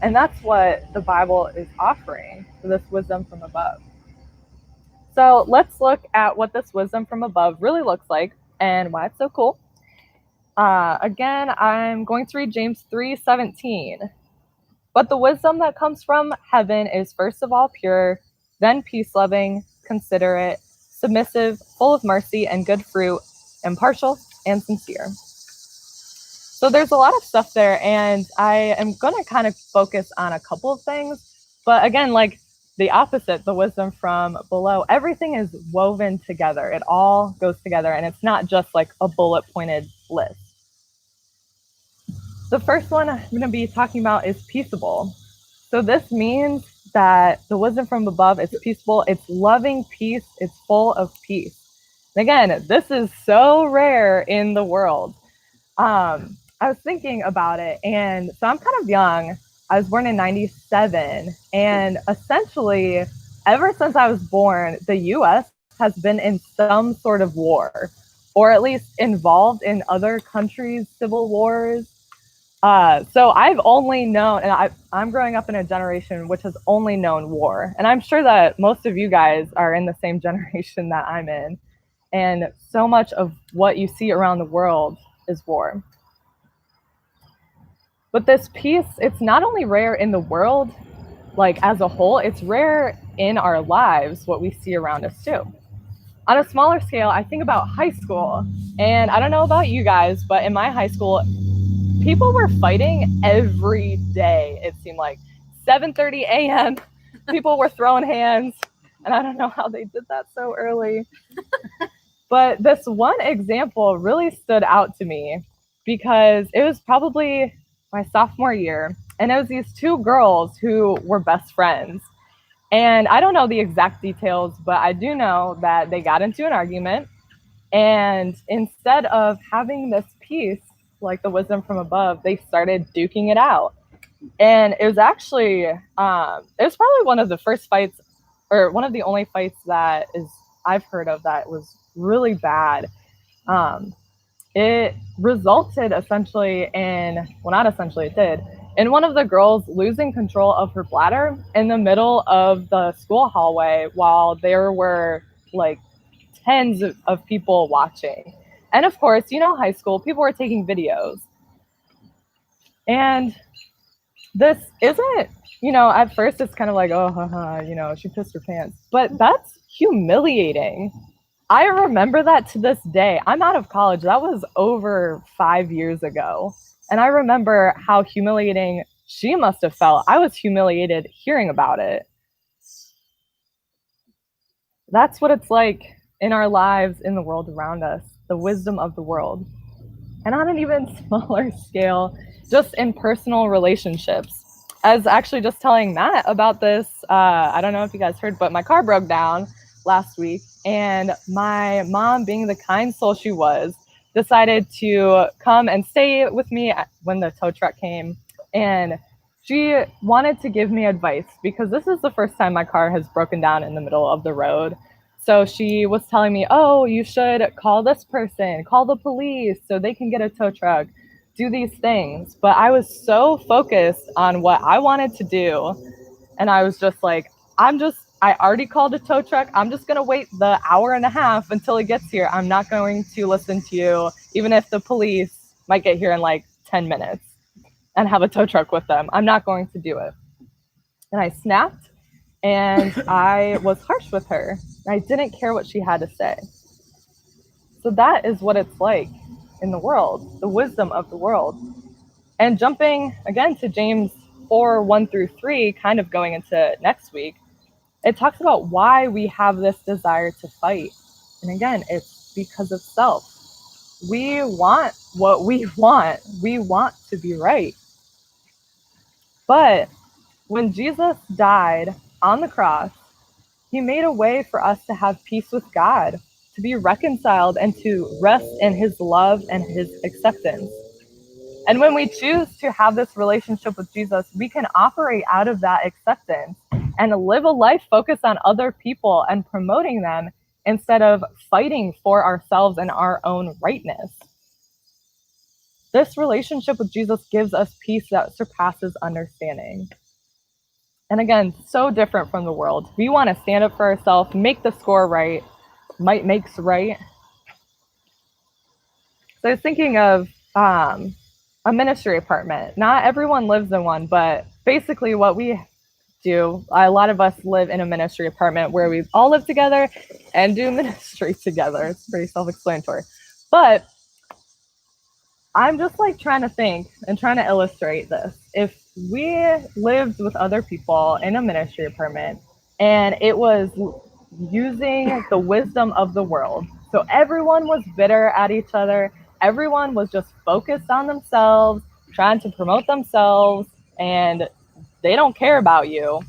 Speaker 4: And that's what the Bible is offering for this wisdom from above. So let's look at what this wisdom from above really looks like and why it's so cool. Again, I'm going to read James 3:17. But the wisdom that comes from heaven is first of all pure, then peace-loving, considerate, submissive, full of mercy and good fruit, impartial and sincere. So there's a lot of stuff there, and I am going to kind of focus on a couple of things. But again, like the opposite, the wisdom from below, everything is woven together. It all goes together, and it's not just like a bullet-pointed list. The first one I'm going to be talking about is peaceable. So this means that the wisdom from above is peaceable. It's loving peace. It's full of peace. And again, this is so rare in the world. I was thinking about it, and so I'm kind of young. I was born in 97, and essentially, ever since I was born, the U.S. has been in some sort of war, or at least involved in other countries' civil wars. So I've only known, and I'm growing up in a generation which has only known war. And I'm sure that most of you guys are in the same generation that I'm in. And so much of what you see around the world is war. But this peace, it's not only rare in the world, like as a whole, it's rare in our lives, what we see around us too. On a smaller scale, I think about high school. And I don't know about you guys, but in my high school, people were fighting every day, it seemed like. 7:30 a.m., people were throwing hands, and I don't know how they did that so early. But this one example really stood out to me because it was probably my sophomore year, and it was these two girls who were best friends. And I don't know the exact details, but I do know that they got into an argument, and instead of having this peace, like the wisdom from above, they started duking it out. And it was actually, it was probably one of the first fights, or one of the only fights that I've heard of that was really bad. It resulted essentially in, well, not essentially, it did, in one of the girls losing control of her bladder in the middle of the school hallway while there were like tens of people watching. And of course, you know, high school, people were taking videos. And this isn't, you know, at first it's kind of like, oh, haha, you know, she pissed her pants. But that's humiliating. I remember that to this day. I'm out of college. That was over 5 years ago. And I remember how humiliating she must have felt. I was humiliated hearing about it. That's what it's like in our lives, in the world around us, the wisdom of the world. And on an even smaller scale, just in personal relationships. I was actually just telling Matt about this. I don't know if you guys heard, but my car broke down last week. And my mom, being the kind soul she was, decided to come and stay with me when the tow truck came. And she wanted to give me advice because this is the first time my car has broken down in the middle of the road. So she was telling me, oh, you should call this person, call the police so they can get a tow truck, do these things. But I was so focused on what I wanted to do. And I was just like, I already called a tow truck. I'm just going to wait the hour and a half until it gets here. I'm not going to listen to you, even if the police might get here in like 10 minutes and have a tow truck with them. I'm not going to do it. And I snapped and I was harsh with her. I didn't care what she had to say. So that is what it's like in the world, the wisdom of the world. And jumping again to James 4:1-3, kind of going into next week, it talks about why we have this desire to fight. And again, it's because of self. We want what we want. We want to be right. But when Jesus died on the cross, he made a way for us to have peace with God, to be reconciled and to rest in his love and his acceptance. And when we choose to have this relationship with Jesus, we can operate out of that acceptance and live a life focused on other people and promoting them instead of fighting for ourselves and our own rightness. This relationship with Jesus gives us peace that surpasses understanding. And again, so different from the world. We want to stand up for ourselves, make the score right. Might makes right. So I was thinking of a ministry apartment. Not everyone lives in one, but basically what we do, a lot of us live in a ministry apartment where we all live together and do ministry together. It's pretty self-explanatory. But I'm just like trying to think and trying to illustrate this. If we lived with other people in a ministry apartment and it was using the wisdom of the world, so everyone was bitter at each other, everyone was just focused on themselves, trying to promote themselves, and they don't care about you.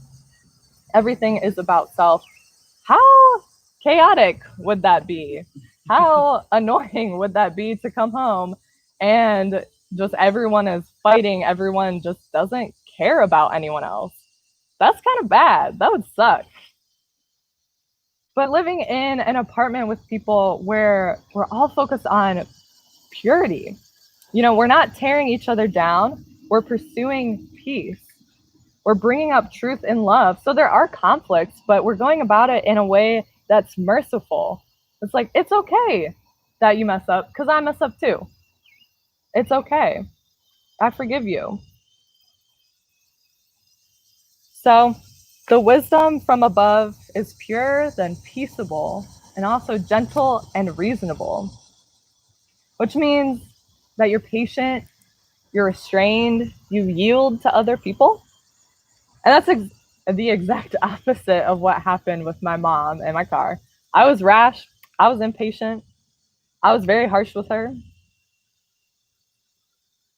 Speaker 4: Everything is about self. How chaotic would that be? How annoying would that be to come home and just everyone is fighting, everyone just doesn't care about anyone else? That's kind of bad. That would suck. But living in an apartment with people where we're all focused on purity, we're not tearing each other down, we're pursuing peace. We're bringing up truth and love. So there are conflicts, but we're going about it in a way that's merciful. It's like, it's okay that you mess up because I mess up too. It's okay. I forgive you. So the wisdom from above is pure, then peaceable, and also gentle and reasonable, which means that you're patient, you're restrained, you yield to other people. And that's the exact opposite of what happened with my mom and my car. I was rash. I was impatient. I was very harsh with her.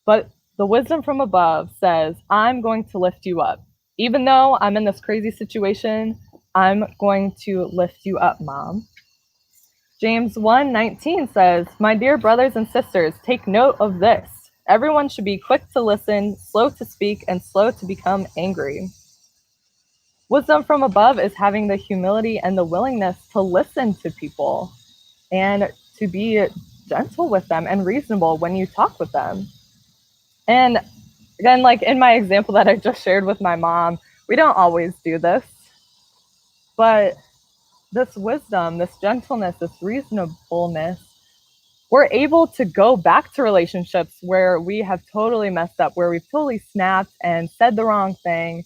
Speaker 4: But the wisdom from above says, I'm going to lift you up. Even though I'm in this crazy situation, I'm going to lift you up, Mom. James 1:19 says, my dear brothers and sisters, take note of this. Everyone should be quick to listen, slow to speak, and slow to become angry. Wisdom from above is having the humility and the willingness to listen to people and to be gentle with them and reasonable when you talk with them. And again, like in my example that I just shared with my mom, we don't always do this, but this wisdom, this gentleness, this reasonableness, we're able to go back to relationships where we have totally messed up, where we've totally snapped and said the wrong thing,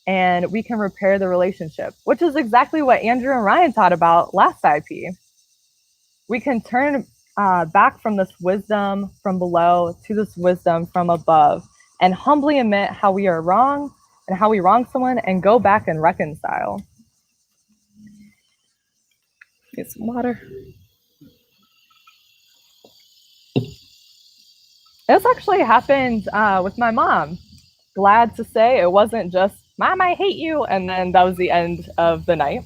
Speaker 4: and we can repair the relationship, which is exactly what Andrew and Ryan taught about last IP. We can turn back from this wisdom from below to this wisdom from above and humbly admit how we are wrong and how we wrong someone and go back and reconcile. Get some water. This actually happened with my mom. Glad to say it wasn't just, Mom, I hate you, and then that was the end of the night.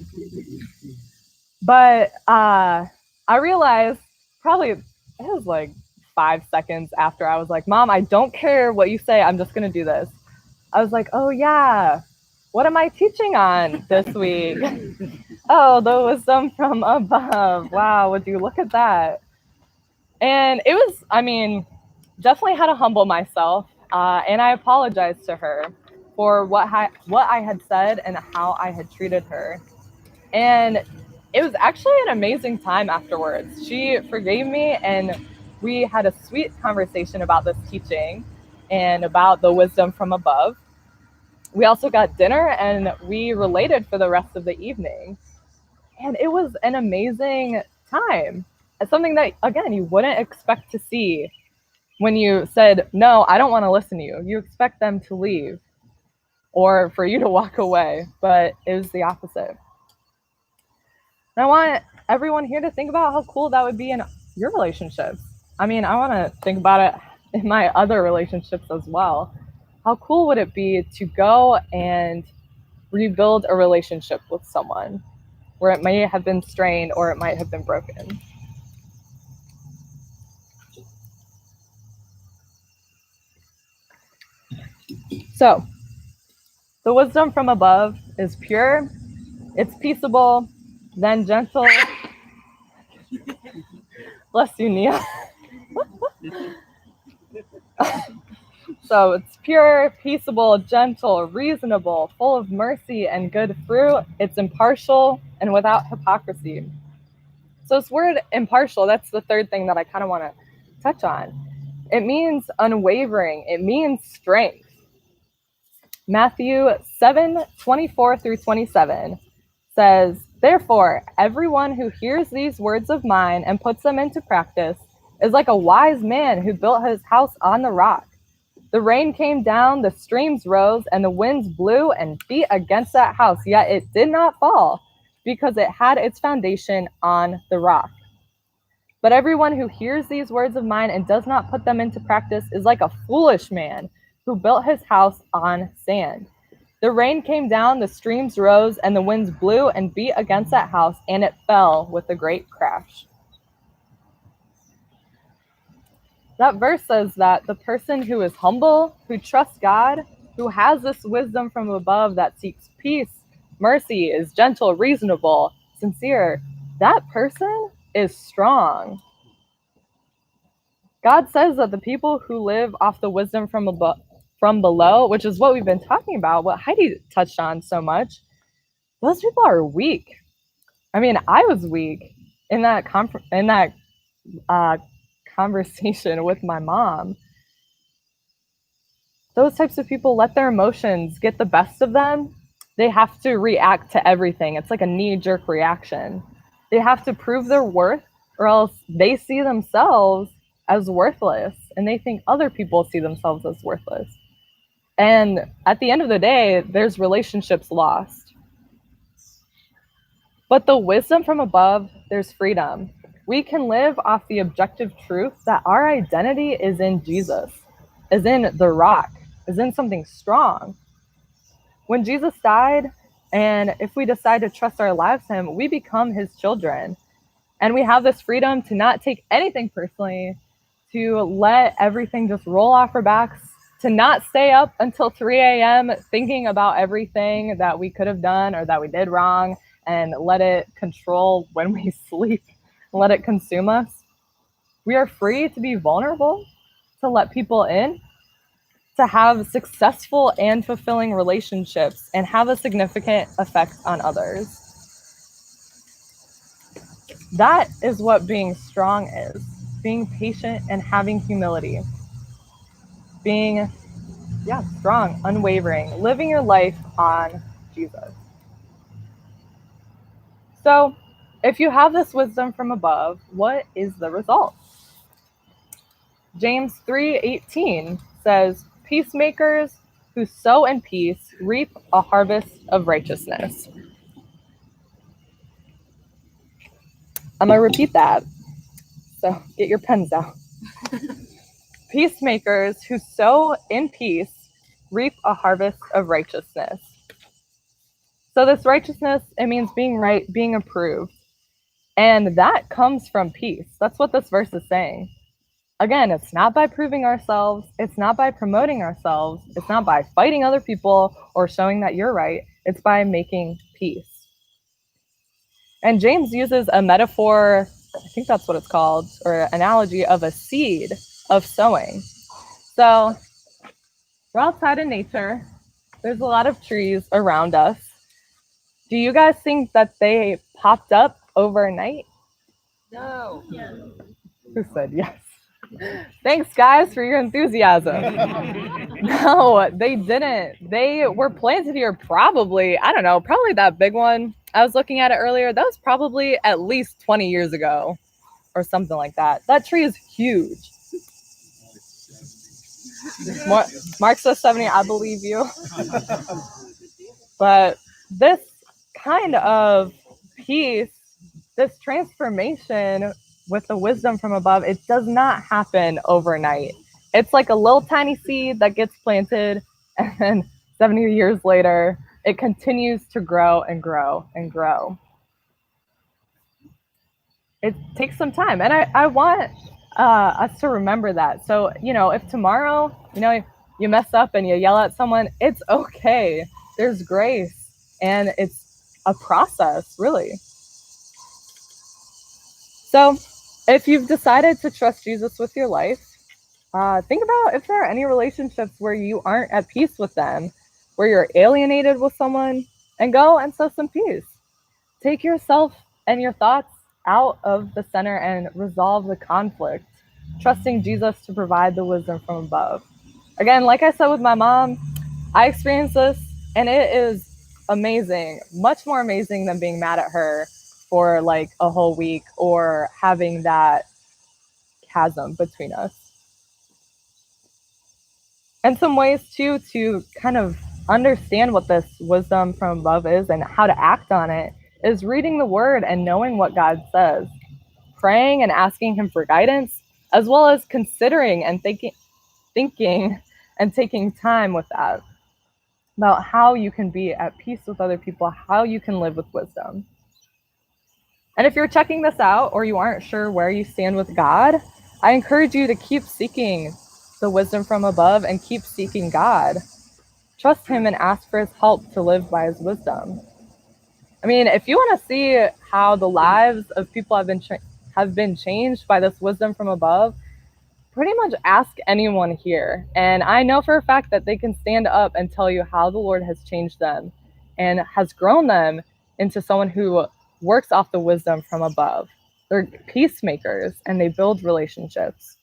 Speaker 4: But I realized probably, it was like
Speaker 2: 5 seconds after I was like, Mom, I don't care what you say. I'm just going to do this. I was like, oh, yeah. What am I teaching on this week? Oh, the wisdom from above. Wow, would you look at that? And it was, I mean, definitely had to humble myself. And I apologized to her for what I had said and how I had treated her. And it was actually an amazing time afterwards. She forgave me, and we had a sweet conversation about this teaching and about the wisdom from above. We also got dinner, and we related for the rest of the evening. And it was an amazing time. It's something that, again, you wouldn't expect to see when you said, no, I don't want to listen to you. You expect them to leave or for you to walk away, but it was the opposite. And I want everyone here to think about how cool that would be in your relationships. I mean, I want to think about it in my other relationships as well. How cool would it be to go and rebuild a relationship with someone where it may have been strained or it might have been broken? So, the wisdom from above is pure, it's peaceable, then gentle. Bless you, Nia. So it's pure, peaceable, gentle, reasonable, full of mercy and good fruit. It's impartial and without hypocrisy. So this word impartial, that's the third thing that I kind of want to touch on. It means unwavering. It means strength. Matthew 7:24-27 says, therefore, everyone who hears these words of mine and puts them into practice is like a wise man who built his house on the rock. The rain came down, the streams rose, and the winds blew and beat against that house, yet it did not fall, because it had its foundation on the rock. But everyone who hears these words of mine and does not put them into practice is like a foolish man who built his house on sand. The rain came down, the streams rose, and the winds blew and beat against that house, and it fell with a great crash. That verse says that the person who is humble, who trusts God, who has this wisdom from above that seeks peace, mercy, is gentle, reasonable, sincere, that person is strong. God says that the people who live off the wisdom from below, which is what we've been talking about, what Heidi touched on so much, those people are weak. I mean, I was weak in that conversation with my mom. Those types of people let their emotions get the best of them. They have to react to everything. It's like a knee-jerk reaction. They have to prove their worth, or else they see themselves as worthless, and they think other people see themselves as worthless. And at the end of the day, there's relationships lost. But the wisdom from above, there's freedom. We can live off the objective truth that our identity is in Jesus, is in the rock, is in something strong. When Jesus died, and if we decide to trust our lives to him, we become his children. And we have this freedom to not take anything personally, to let everything just roll off our backs, to not stay up until 3 a.m. thinking about everything that we could have done or that we did wrong, and let it control when we sleep. Let it consume us. We are free to be vulnerable, to let people in, to have successful and fulfilling relationships, and have a significant effect on others. That is what being strong is. Being patient and having humility. Being, strong, unwavering, living your life on Jesus. So, if you have this wisdom from above, what is the result? James 3:18 says, peacemakers who sow in peace reap a harvest of righteousness. I'm going to repeat that. So get your pens out. Peacemakers who sow in peace reap a harvest of righteousness. So this righteousness, it means being right, being approved. And that comes from peace. That's what this verse is saying.
Speaker 4: Again, it's not by proving ourselves. It's not by promoting ourselves. It's not by fighting other people or showing that you're right. It's by making peace. And James uses a metaphor, I think that's what it's called, or analogy of a seed of sowing. So we're outside in nature. There's a lot of trees around us. Do you guys think that they popped up overnight?
Speaker 1: No.
Speaker 4: Who said yes? Thanks, guys, for your enthusiasm. No, they didn't. They were planted here probably, I don't know, probably that big one. I was looking at it earlier. That was probably at least 20 years ago or something like that. That tree is huge. Mark says 70, I believe you. But this kind of peace, this transformation with the wisdom from above, it does not happen overnight. It's like a little tiny seed that gets planted, and then 70 years later, it continues to grow and grow and grow. It takes some time, and I want us to remember that. So, if tomorrow, you mess up and you yell at someone, it's okay. There's grace, and it's a process, really. So, if you've decided to trust Jesus with your life, think about if there are any relationships where you aren't at peace with them, where you're alienated with someone, and go and sow some peace. Take yourself and your thoughts out of the center and resolve the conflict, trusting Jesus to provide the wisdom from above. Again, like I said with my mom, I experienced this, and it is amazing, much more amazing than being mad at her for like a whole week or having that chasm between us. And some ways too to kind of understand what this wisdom from above is and how to act on it is reading the word and knowing what God says, praying and asking him for guidance, as well as considering and thinking and taking time with that about how you can be at peace with other people, how you can live with wisdom. And if you're checking this out or you aren't sure where you stand with God, I encourage you to keep seeking the wisdom from above and keep seeking God. Trust him and ask for his help to live by his wisdom. I mean, if you want to see how the lives of people have been changed by this wisdom from above, pretty much ask anyone here. And I know for a fact that they can stand up and tell you how the Lord has changed them and has grown them into someone who works off the wisdom from above. They're peacemakers and they build relationships.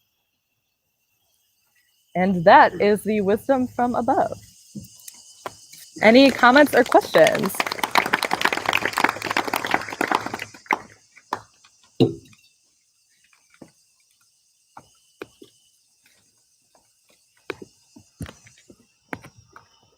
Speaker 4: And that is the wisdom from above. Any comments or questions?